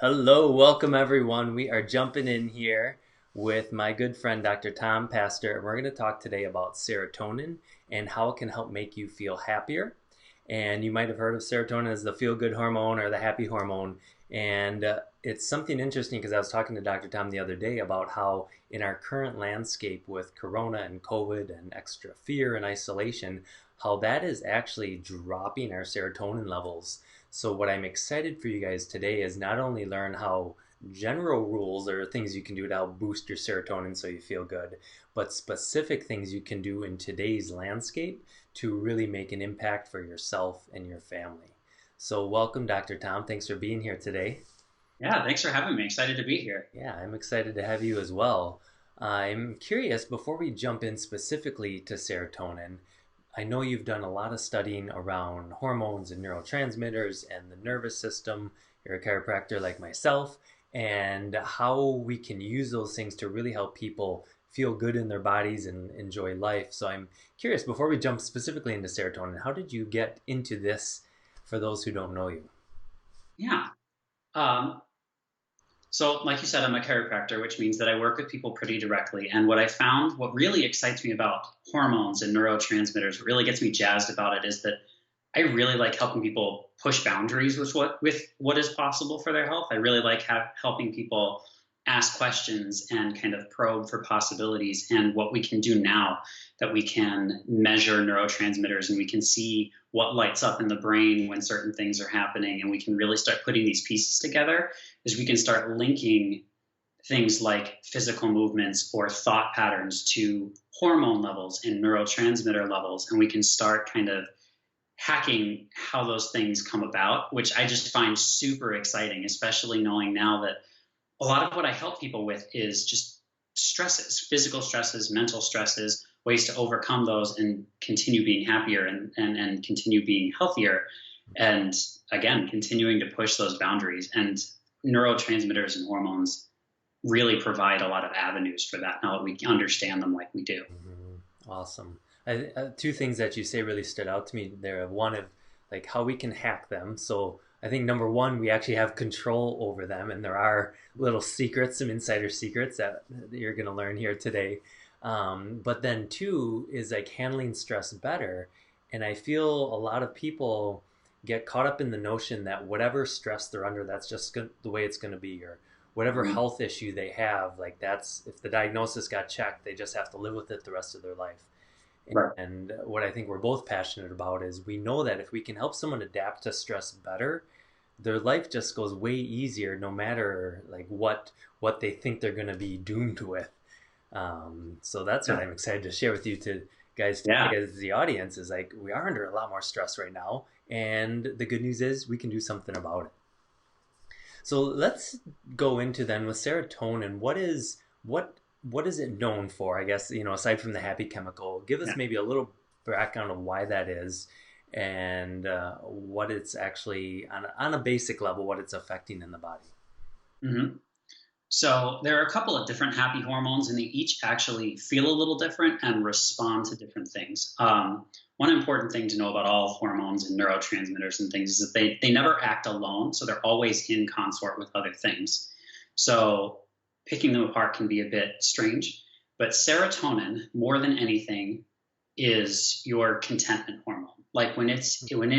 Hello, welcome everyone. We are jumping in here with my good friend Dr. Tom Pastor, and we're going to talk today about serotonin and how it can help make you feel happier. And you might have heard of serotonin as the feel good hormone or the happy hormone. And it's something interesting because I was talking to Dr. Tom the other day about how, in our current landscape with Corona and COVID and extra fear and isolation, how that is actually dropping our serotonin levels. So, what I'm excited for you guys today is not only learn how general rules or things you can do to help boost your serotonin so you feel good, but specific things you can do in today's landscape to really make an impact for yourself and your family. So, welcome, Dr. Tom. Thanks for being here today. Yeah, thanks for having me. Excited to be here. Yeah, I'm excited to have you as well. I'm curious, before we jump in specifically to serotonin, I know you've done a lot of studying around hormones and neurotransmitters and the nervous system. You're a chiropractor like myself, and how we can use those things to really help people feel good in their bodies and enjoy life. So I'm curious, before we jump specifically into serotonin, how did you get into this for those who don't know you? Yeah. Um, so, like you said, I'm a chiropractor, which means that I work with people pretty directly. And what I found, what really excites me about hormones and neurotransmitters, what really gets me jazzed about it, is that I really like helping people push boundaries with what is possible for their health. I really like helping people ask questions and kind of probe for possibilities and what we can do now that we can measure neurotransmitters and we can see what lights up in the brain when certain things are happening, and we can really start putting these pieces together is we can start linking things like physical movements or thought patterns to hormone levels and neurotransmitter levels, and we can start kind of hacking how those things come about, which I just find super exciting, especially knowing now that a lot of what I help people with is just stresses, physical stresses, mental stresses, ways to overcome those and continue being happier and continue being healthier. And again, continuing to push those boundaries. And neurotransmitters and hormones really provide a lot of avenues for that now that we understand them like we do. Mhm. Awesome. Two things that you say really stood out to me there. One of like how we can hack them. So I think number one, we actually have control over them, and there are little secrets, some insider secrets that you're going to learn here today. But then two is like handling stress better. And I feel a lot of people get caught up in the notion that whatever stress they're under, that's just the way it's going to be, or whatever Mhm. health issue they have, like that's if the diagnosis got checked, they just have to live with it the rest of their life. Right. And what I think we're both passionate about is we know that if we can help someone adapt to stress better, their life just goes way easier no matter like what they think they're going to be doomed with. So that's what Yeah. I'm excited to share with you to guys Yeah. today as the audience is like we are under a lot more stress right now, and the good news is we can do something about it. So let's go into then with serotonin. What is it known for? I guess aside from the happy chemical, give us Yeah. maybe a little background of why that is, and what it's actually on a basic level, what it's affecting in the body. hmm So there are a couple of different happy hormones, and they each actually feel a little different and respond to different things. One important thing to know about all hormones and neurotransmitters and things is that they never act alone, so they're always in consort with other things. So picking them apart can be a bit strange, but serotonin, more than anything, is your contentment hormone. Like when it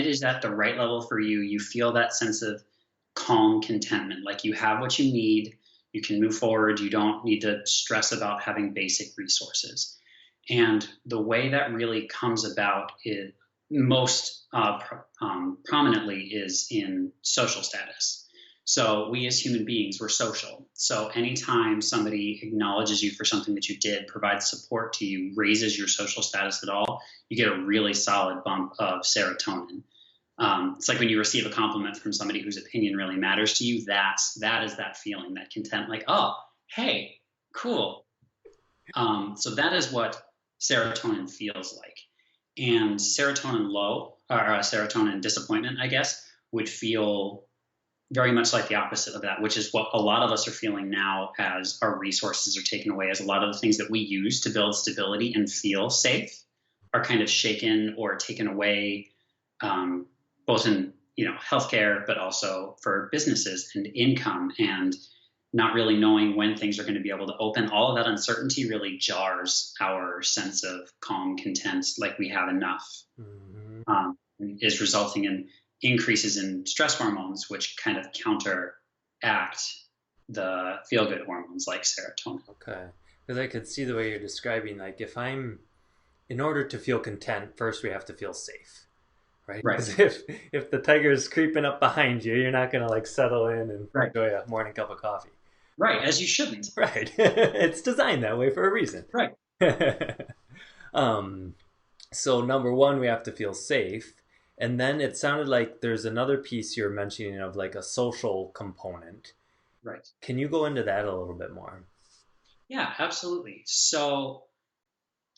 is at the right level for you, you feel that sense of calm contentment, like you have what you need, you can move forward, you don't need to stress about having basic resources. And the way that really comes about is most prominently is in social status. So we as human beings, we're social. So anytime somebody acknowledges you for something that you did, provides support to you, raises your social status at all, you get a really solid bump of serotonin. It's like when you receive a compliment from somebody whose opinion really matters to you. That is that feeling, that content, like, oh, hey, cool. So that is what serotonin feels like. And serotonin low, or serotonin disappointment, I guess, would feel very much like the opposite of that, which is what a lot of us are feeling now as our resources are taken away, as a lot of the things that we use to build stability and feel safe are kind of shaken or taken away, both in healthcare, but also for businesses and income, and not really knowing when things are going to be able to open. All of that uncertainty really jars our sense of calm, content, like we have enough, Hmm. is resulting in increases in stress hormones, which kind of counteract the feel good hormones like serotonin. Okay. Because I could see the way you're describing, like in order to feel content, first we have to feel safe, right? Right. Because if the tiger is creeping up behind you, you're not gonna like settle in and Right. enjoy a morning cup of coffee. Right. As you shouldn't. Right. It's designed that way for a reason. Right. um, so number one, we have to feel safe. And then it sounded like there's another piece you're mentioning of like a social component. Right. Can you go into that a little bit more? Yeah, absolutely. So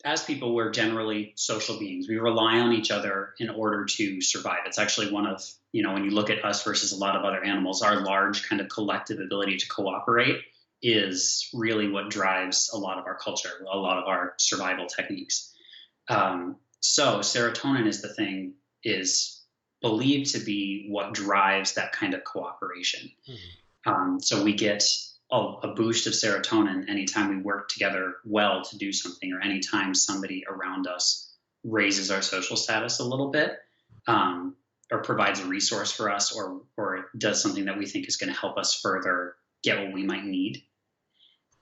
as people, we're generally social beings. We rely on each other in order to survive. It's actually one of, when you look at us versus a lot of other animals, our large kind of collective ability to cooperate is really what drives a lot of our culture, a lot of our survival techniques. So serotonin is believed to be what drives that kind of cooperation. So we get a boost of serotonin anytime we work together well to do something, or anytime somebody around us raises our social status a little bit, or provides a resource for us, or does something that we think is going to help us further get what we might need.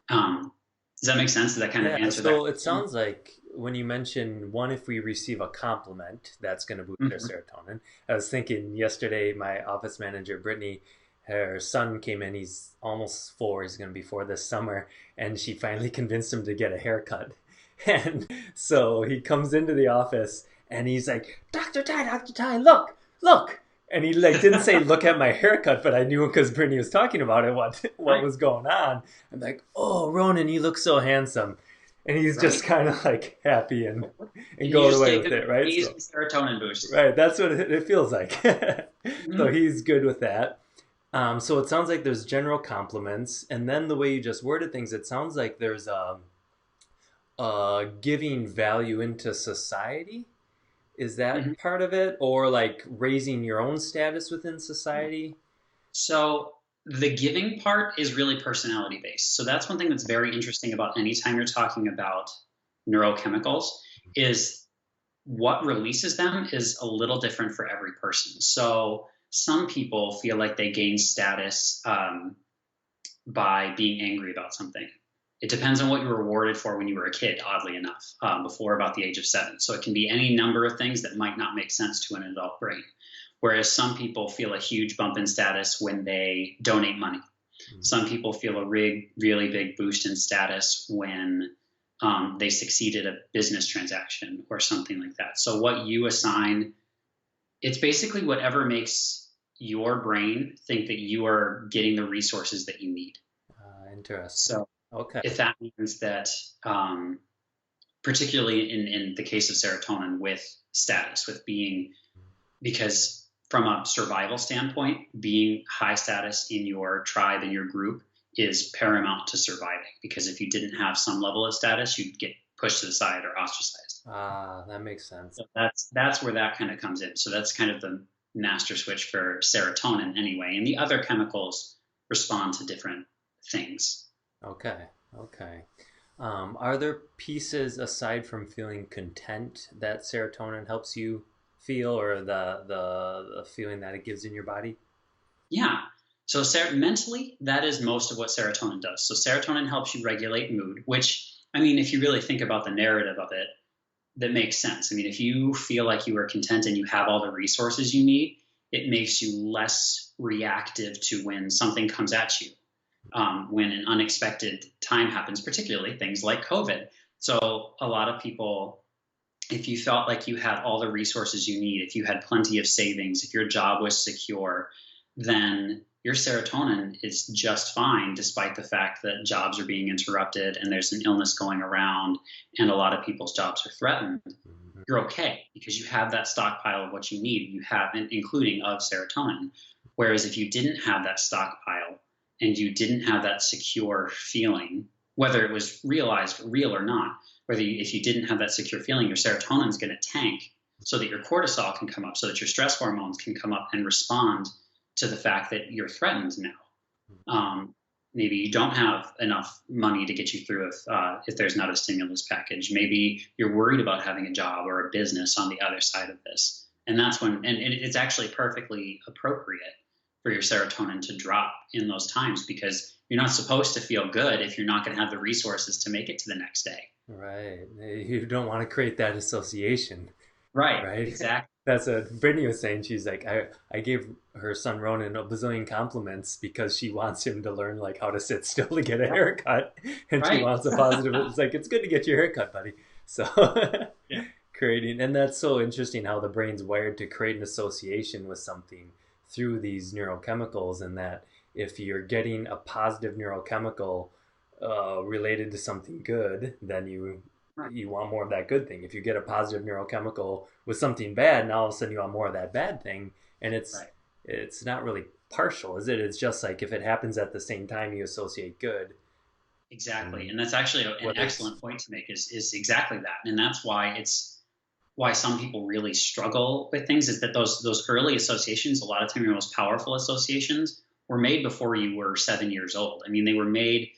Does that make sense? Does that kind of Yeah, answer that so it question? sounds like when you mention one, if we receive a compliment, that's going to boost our Mhm. serotonin. I was thinking yesterday, my office manager, Brittany, her son came in. He's almost 4. He's going to be 4 this summer. And she finally convinced him to get a haircut. And so he comes into the office and he's like, Dr. Ty, look, look. And he like didn't say look at my haircut, but I knew because Brittany was talking about it what Right, was going on. I'm like, oh, Ronan, you look so handsome, and he's just right. kind of like happy and You going just away gave with him it, an right? amazing So serotonin boost. right, that's what it feels like. So Mhm. he's good with that. So it sounds like there's general compliments, and then the way you just worded things, it sounds like there's giving value into society. Is Mhm. that part of it, or like raising your own status within society? So the giving part is really personality based. So that's one thing that's very interesting about anytime you're talking about neurochemicals, is what releases them is a little different for every person. So some people feel like they gain status by being angry about something. It depends on what you were rewarded for when you were a kid, oddly enough, before about the age of 7. So it can be any number of things that might not make sense to an adult brain. Whereas some people feel a huge bump in status when they donate money. Some people feel a really big boost in status when they succeed at a business transaction or something like that. So what you assign, it's basically whatever makes your brain think that you are getting the resources that you need. Interesting. So Okay. if that means that, particularly in the case of serotonin, with status, with being, because from a survival standpoint, being high status in your tribe, in your group, is paramount to surviving. Because if you didn't have some level of status, you'd get pushed to the side or ostracized. That makes sense. So that's where that kind of comes in. So that's kind of the master switch for serotonin anyway. And the other chemicals respond to different things. Okay. Okay. Are there pieces aside from feeling content that serotonin helps you feel, or the feeling that it gives in your body? Yeah. So mentally, that is most of what serotonin does. So serotonin helps you regulate mood, which, I mean, if you really think about the narrative of it, that makes sense. I mean, if you feel like you are content and you have all the resources you need, it makes you less reactive to when something comes at you, when an unexpected time happens, particularly things like COVID. So a lot of people, if you felt like you had all the resources you need, if you had plenty of savings, if your job was secure, then your serotonin is just fine, despite the fact that jobs are being interrupted and there's an illness going around and a lot of people's jobs are threatened. Mhm. You're okay because you have that stockpile of what you need. You have, including of serotonin. Whereas if you didn't have that stockpile and you didn't have that secure feeling, whether it was realized real or not, if you didn't have that secure feeling, your serotonin is going to tank so that your cortisol can come up, so that your stress hormones can come up and respond to the fact that you're threatened now. Um, Maybe you don't have enough money to get you through if there's not a stimulus package. Maybe you're worried about having a job or a business on the other side of this. And that's when, and it's actually perfectly appropriate for your serotonin to drop in those times, because you're not supposed to feel good if you're not going to have the resources to make it to the next day. Right. You don't want to create that association, Right, right? exactly. That's what Brittany was saying. She's like, I gave her son Ronan a bazillion compliments because she wants him to learn like how to sit still to get a Yeah, haircut, and she right. wants a positive. It's like it's good to get your haircut, buddy. So Yeah, creating, and that's so interesting how the brain's wired to create an association with something through these neurochemicals, and that if you're getting a positive neurochemical related to something good, then right, you want more of that good thing. If you get a positive neurochemical with something bad, now all of a sudden you want more of that bad thing, and right. it's not really partial, is it? It's just like if it happens at the same time, you associate good. Exactly. And And that's actually an whether it's excellent point to make, is exactly that. And that's why why some people really struggle with things, is that those early associations, a lot of time your most powerful associations, were made before you were 7 years old. I mean, they were made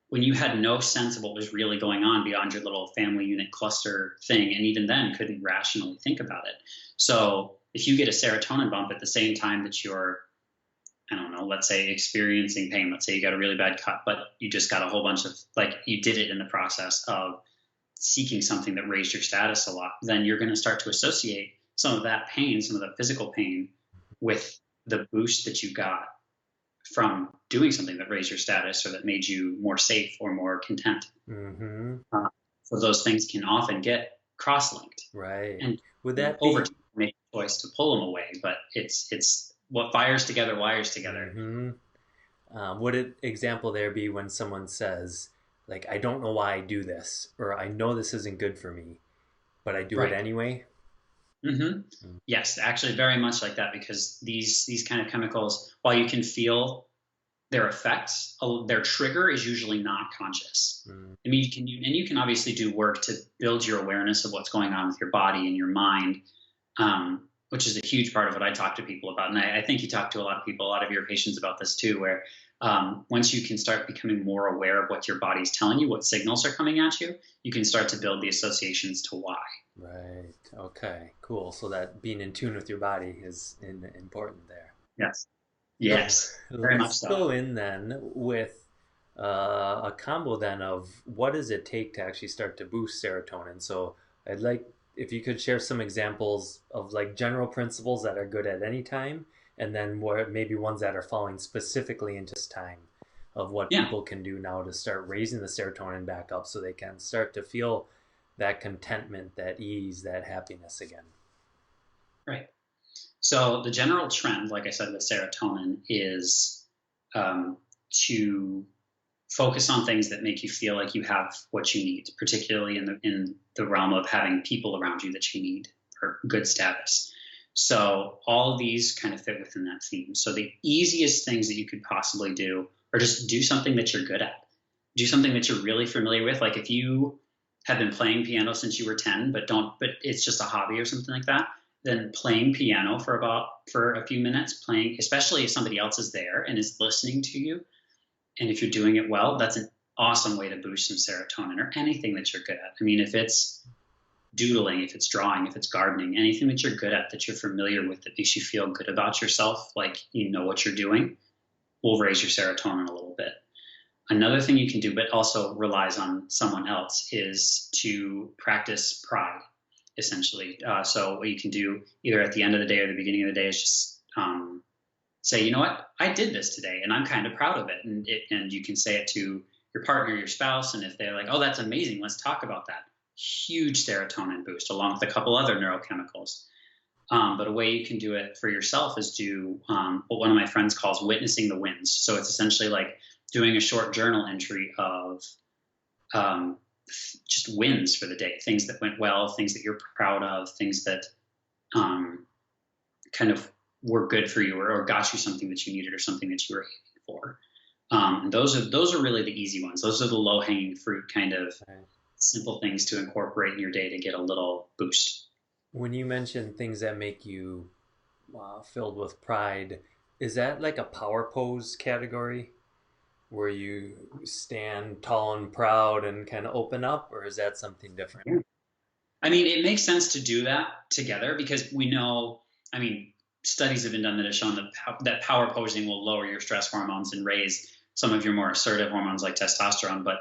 when you had no sense of what was really going on beyond your little family unit cluster thing, and even then couldn't rationally think about it. So if you get a serotonin bump at the same time that you're, I don't know, let's say experiencing pain, let's say you got a really bad cut, but you just got a whole bunch of, like, you did it in the process of seeking something that raised your status a lot, then you're going to start to associate some of that pain, some of the physical pain, with the boost that you got from doing something that raised your status or that made you more safe or more content. mm-hmm, Uh, so those things can often get cross-linked, right. and Would that over be? time make a choice to pull them away. But it's what fires together wires together. Mm-hmm. Would an example there be when someone says, like, I don't know why I do this, or I know this isn't good for me, but I do it Right. anyway? Hmm. Yes, actually, very much like that, because these kind of chemicals, while you can feel their effects, their trigger is usually not conscious. Mm-hmm. I mean, you can obviously do work to build your awareness of what's going on with your body and your mind, which is a huge part of what I talk to people about. And I think you talk to a lot of people, a lot of your patients about this too, where once you can start becoming more aware of what your body's telling you, what signals are coming at you, you can start to build the associations to why. Right. Okay. Cool. So that being in tune with your body is important there. Yes. So Yes. Very much let's so. go in then with a combo then of what does it take to actually start to boost serotonin. So I'd like if you could share some examples of like general principles that are good at any time, and then what maybe ones that are falling specifically into this time of what Yeah. people can do now to start raising the serotonin back up so they can start to feel that contentment, that ease, that happiness again. Right. So the general trend, like I said, with serotonin is um, to focus on things that make you feel like you have what you need, particularly in the realm of having people around you that you need for good status. So all of these kind of fit within that theme. So the easiest things that you could possibly do are just do something that you're good at. Do something that you're really familiar with. Like if you have been playing piano since you were 10, but it's just a hobby or something like that, then playing piano for a few minutes, playing, especially if somebody else is there and is listening to you, and if you're doing it well, that's an awesome way to boost some serotonin, or anything that you're good at. I mean, if it's doodling, if it's drawing, if it's gardening, anything that you're good at, that you're familiar with, that makes you feel good about yourself, like you know what you're doing, will raise your serotonin a little bit. Another thing you can do, but also relies on someone else, is to practice pride, essentially. So what you can do either at the end of the day or the beginning of the day is just say, you know what, I did this today and I'm kind of proud of it. And you can say it to your partner, your spouse. And if they're like, oh, that's amazing, let's talk about that. Huge serotonin boost, along with a couple other neurochemicals. But a way you can do it for yourself is do what one of my friends calls witnessing the wins. So it's essentially like doing a short journal entry of um, just wins for the day, things that went well, things that you're proud of, things that um, kind of were good for you, or got you something that you needed, or something that you were aiming for. And those are really the easy ones. Those are the low hanging fruit kind of Right. simple things to incorporate in your day to get a little boost. When you mention things that make you filled with pride, is that like a power pose category where you stand tall and proud and kind of open up, or is that something different? Yeah. I mean, it makes sense to do that together because we know, I mean, studies have been done that have shown that, that power posing will lower your stress hormones and raise some of your more assertive hormones like testosterone. But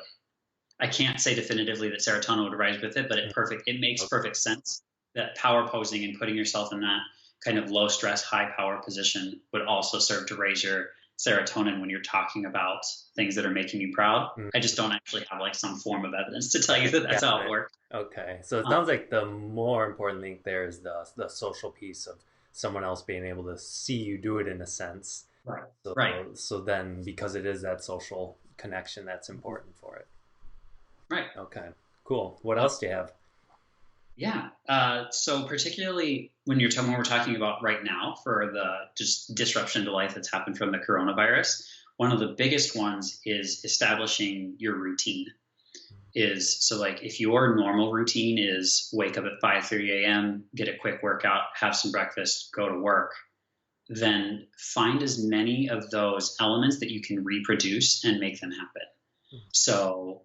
I can't say definitively that serotonin would rise with it, but it makes Okay. perfect sense that power posing and putting yourself in that kind of low stress, high power position would also serve to raise your serotonin when you're talking about things that are making you proud. I just don't actually have like some form of evidence to tell you that that's Got how it it. works. Okay. So it Um, sounds like the more important thing there is the social piece of someone else being able to see you do it in a sense. right, right, So then because it is that social connection that's important for it. right. Okay. Cool. What Uh, else do you have? yeah. So particularly when we're talking about right now for the just disruption to life that's happened from the coronavirus, one of the biggest ones is establishing your routine. Is so like if your normal routine is wake up at 5:30 a.m., get a quick workout, have some breakfast, go to work, then find as many of those elements that you can reproduce and make them happen. So,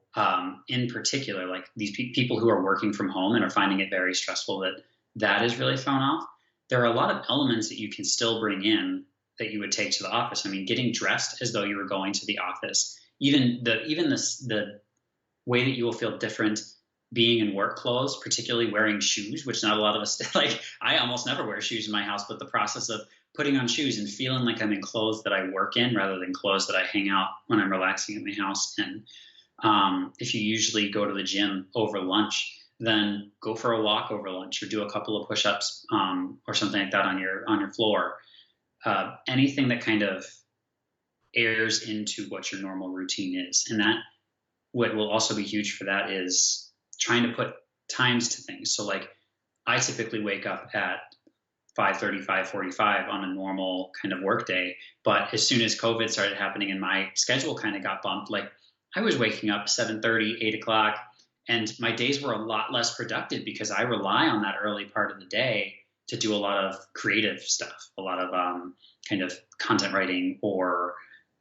in particular, like these people who are working from home and are finding it very stressful that is really thrown off. There are a lot of elements that you can still bring in that you would take to the office. I mean, getting dressed as though you were going to the office, even the way that you will feel different being in work clothes, particularly wearing shoes, which not a lot of us like. I almost never wear shoes in my house, but the process of putting on shoes and feeling like I'm in clothes that I work in rather than clothes that I hang out when I'm relaxing at my house. And if you usually go to the gym over lunch, then go for a walk over lunch or do a couple of push-ups or something like that on your floor. Anything that kind of airs into what your normal routine is, and that what will also be huge for that is trying to put times to things. So like I typically wake up at 5:30, 5:45 on a normal kind of work day. But as soon as COVID started happening and my schedule kind of got bumped, like I was waking up 7:30, 8 o'clock, and my days were a lot less productive because I rely on that early part of the day to do a lot of creative stuff, a lot of kind of content writing or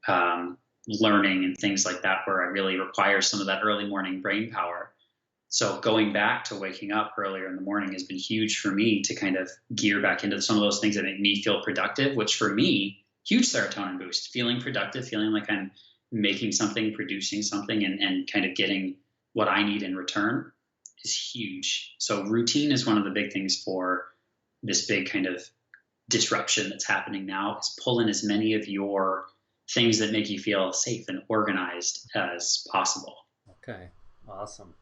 um, learning and things like that, where I really require some of that early morning brain power. So going back to waking up earlier in the morning has been huge for me to kind of gear back into some of those things that make me feel productive, which for me, huge serotonin boost, feeling productive, feeling like I'm making something, producing something, and kind of getting what I need in return is huge. So routine is one of the big things for this big kind of disruption that's happening now is pull in as many of your things that make you feel safe and organized as possible. Okay. Awesome.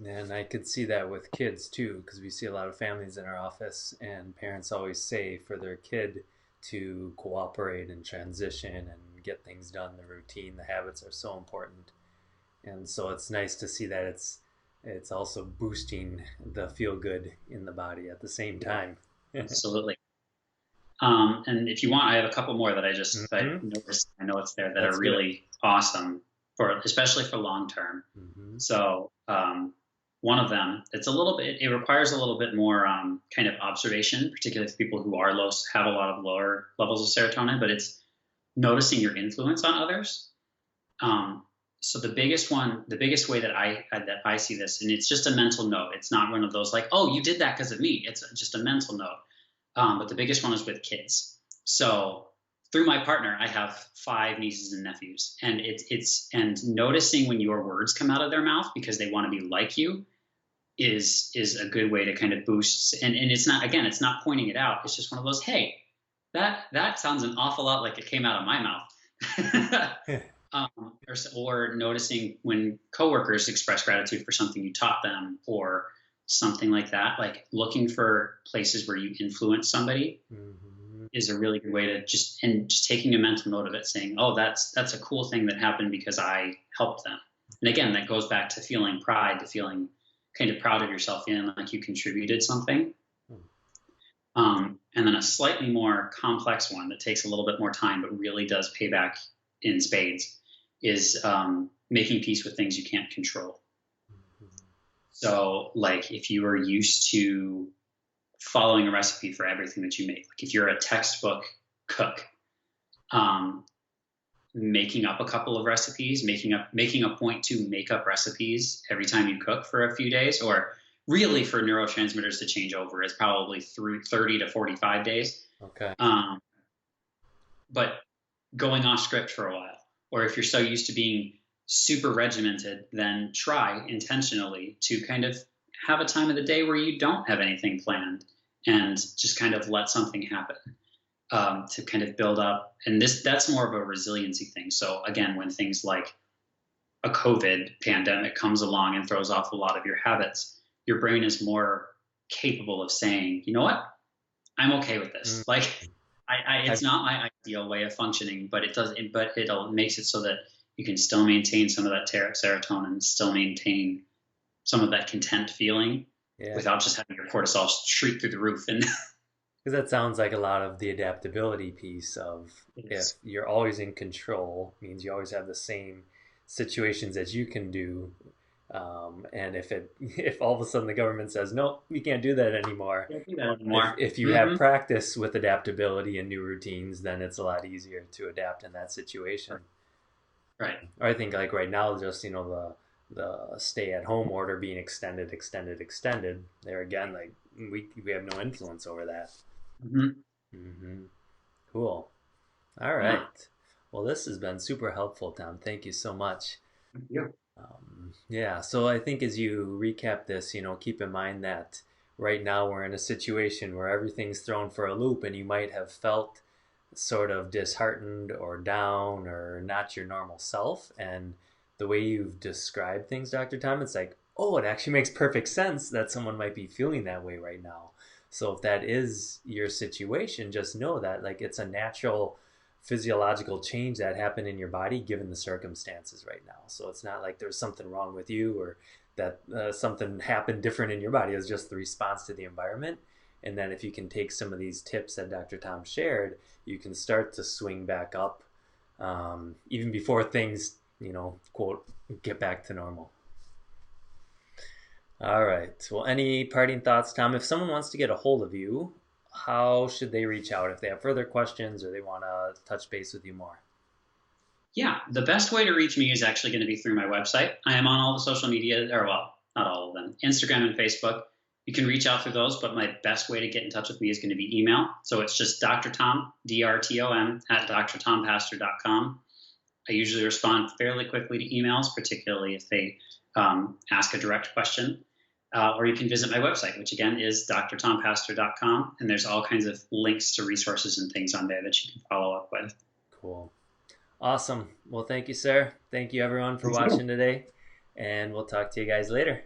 And I could see that with kids too, because we see a lot of families in our office, and parents always say for their kid to cooperate and transition and get things done. The routine, the habits are so important, and so it's nice to see that it's also boosting the feel good in the body at the same time. Absolutely. And if you want, I have a couple more that I Hmm. noticed, I know it's there that are Let's do it. really awesome for, especially for long term. Hmm. So one of them, it requires a little bit more kind of observation, particularly for people who have a lot of lower levels of serotonin, but it's noticing your influence on others. Um, so the biggest way that I see this, and it's just a mental note. It's not one of those like, oh, you did that because of me. It's just a mental note. But the biggest one is with kids. So through my partner, I have 5 nieces and nephews, and and noticing when your words come out of their mouth because they want to be like you is a good way to kind of boost. And it's not, again, it's not pointing it out. It's just one of those, hey, that sounds an awful lot like it came out of my mouth. Or noticing when coworkers express gratitude for something you taught them or something like that, like looking for places where you influence somebody Hmm. is a really good way to just taking a mental note of it, saying, oh, that's a cool thing that happened because I helped them. And again, that goes back to feeling pride, to feeling kind of proud of yourself, feeling like you contributed something. And then a slightly more complex one that takes a little bit more time, but really does pay back in spades is making peace with things you can't control. So, like, if you are used to following a recipe for everything that you make, like if you're a textbook cook, um, making up a couple of recipes, making a point to make up recipes every time you cook for a few days, or really for neurotransmitters to change over is probably through 30 to 45 days. Okay. Um, but going off script for a while, or if you're so used to being super regimented, then try intentionally to kind of have a time of the day where you don't have anything planned and just kind of let something happen, to kind of build up. And that's more of a resiliency thing. So again, when things like a COVID pandemic comes along and throws off a lot of your habits, your brain is more capable of saying, you know what, I'm okay with this. Mm. Like, it's I've, not my ideal way of functioning, but it makes it so that you can still maintain some of that serotonin, still maintain some of that content feeling yeah, without just having your cortisol shoot through the roof. And because that sounds like a lot of the adaptability piece of if it's, you're always in control, means you always have the same situations that you can do. And if all of a sudden the government says no, we can't do that anymore, can't do that if anymore. if you have Mm-hmm. practice with adaptability and new routines, then it's a lot easier to adapt in that situation. Right. Or I think like right now, just the stay at home order being extended. There again, like we have no influence over that. Mm-hmm. Mm-hmm. Cool. All Yeah. right. Well, this has been super helpful, Tom. Thank you so much. Yeah. Yeah, so I think as you recap this, keep in mind that right now we're in a situation where everything's thrown for a loop, and you might have felt sort of disheartened or down or not your normal self. And the way you've described things, Dr. Tom, it's like, oh, it actually makes perfect sense that someone might be feeling that way right now. So if that is your situation, just know that like it's a natural physiological change that happened in your body given the circumstances right now. So it's not like there's something wrong with you or that something happened different in your body. It's just the response to the environment. And then if you can take some of these tips that Dr. Tom shared, you can start to swing back up, even before things, quote, get back to normal. All right. Well, any parting thoughts, Tom? If someone wants to get a hold of you, how should they reach out if they have further questions or they want to touch base with you more? Yeah, the best way to reach me is actually going to be through my website. I am on all the social media, or well, not all of them, Instagram and Facebook. You can reach out through those, but my best way to get in touch with me is going to be email. So it's just Dr. Tom, DRTOM, at drtompastor.com. I usually respond fairly quickly to emails, particularly if they ask a direct question. Or you can visit my website, which again is drtompastor.com. And there's all kinds of links to resources and things on there that you can follow up with. Cool. Awesome. Well, thank you, sir. Thank you, everyone, for Thank you. watching today. And we'll talk to you guys later.